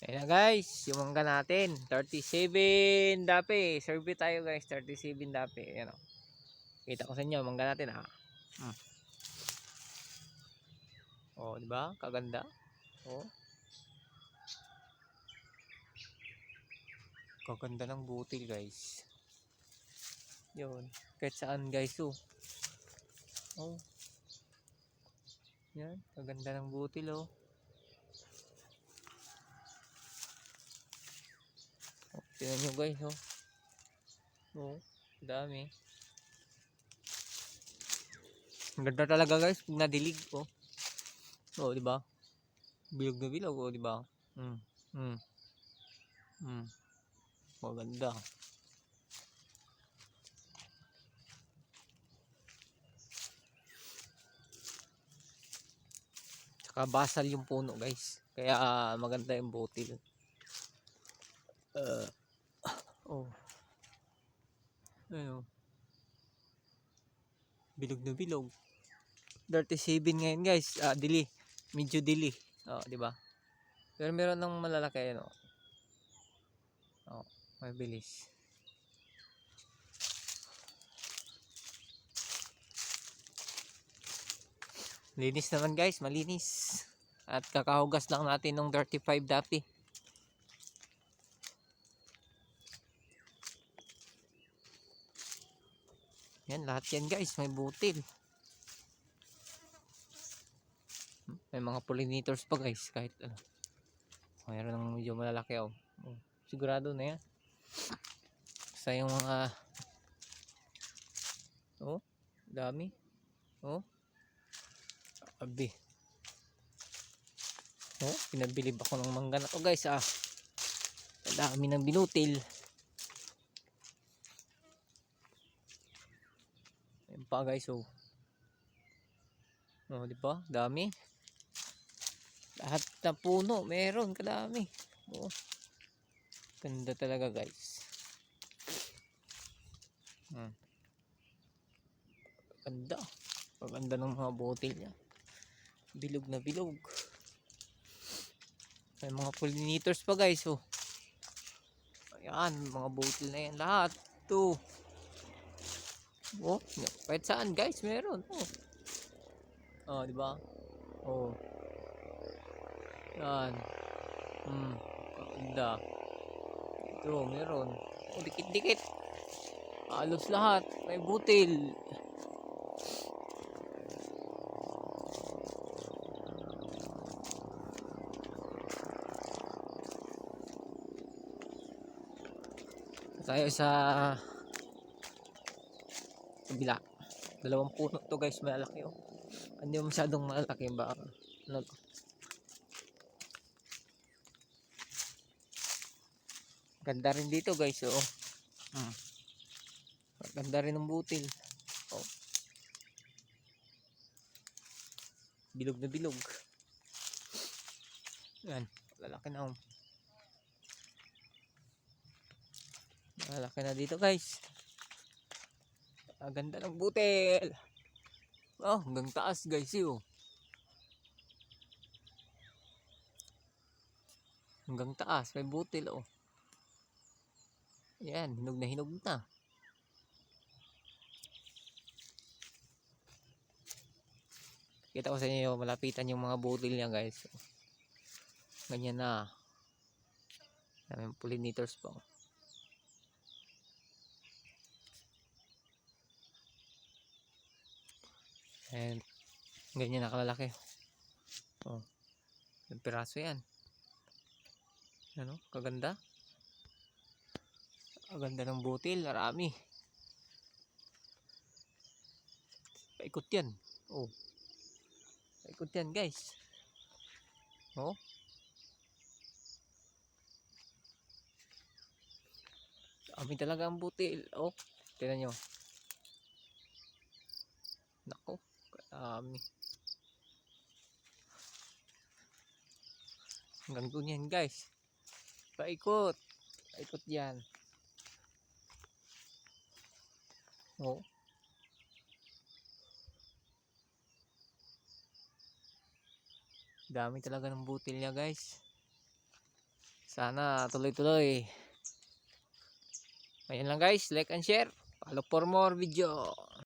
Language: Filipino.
Ayan na guys, yung mangga natin. 37 dapi. Survey tayo guys, 37 dapi. Ayan o. Kita ko sa inyo, mangga natin ah. Oh, di ba? Kaganda. Oh. Kaganda ng butil guys. Yun. Kahit saan guys oh. Oh. Yan, kaganda ng butil oh. Oh, tingnan nyo guys oh. Oh, dami. Ang ganda talaga guys pag nadilig oh. Oh, di ba? Bilog na bilog oh, di ba? Mm. Mm. Mm. Maganda. Tsaka basal yung puno guys. Kaya maganda yung butil. Oh. Ayun. Bilog na bilog. 37 ngayon guys. Dili. Medyo dili. Oh, di ba? Pero meron ng malalaki ano. Oh, mabilis. Linis naman guys, malinis. At kakahugas lang natin ng 35 dapi. Yan, lahat yan guys, may butil. May mga pollinators pa guys, kahit ano. Mayroon ng medyo malalaki oh. Oh, sigurado na yan. Sa yung mga oh, dami. Oh. Abi. Oh, pinabilib ako ng mangga na to guys ah. Dami ng binutil. Ayun pa guys oh. Oh, di ba? Dami. Lahat na puno, meron kadami. Oh. Ganda talaga guys. Ganda. Paganda ng mga butil niya. Bilog na bilog. May mga pollinators pa guys oh. Ayan, mga butil na yan lahat. Ito. Oh, kahit saan guys, meron. Oh. Oh, di ba? Oh. Yan. Ganda. Ito, meron. Oh, dikit-dikit. Halos lahat. May butil. Tayo sa kabila. 2 puno to guys, malaki oh. Hindi masyadong malaki ba? Ano to? Ganda rin dito guys oh. Ganda rin ng butil. Oh. Bilog na bilog. Yan, lalaki na oh. Lalaki na dito guys. Ganda ng butil. Oh, hanggang taas guys yun. Hanggang taas may butil oh. Yan, hinog na hinog na. Kita ko sa inyo, malapitan yung mga butil niya guys. Ganyan na. May pollinators pa. And ganyan na kalalaki. Oh. Yung piraso yan. Ano? Kaganda. Kaganda ng butil, marami. Paikot yan. Oh. Paikot yan guys. Oh. Dami talaga ang butil. Oh. Tignan nyo. Nako. Kadami. Hanggang doon yan guys. Paikot. Paikot yan. Oh. Dami talaga ng butil niya guys. Sana tuloy-tuloy. Ayun lang guys, like and share. Follow for more video.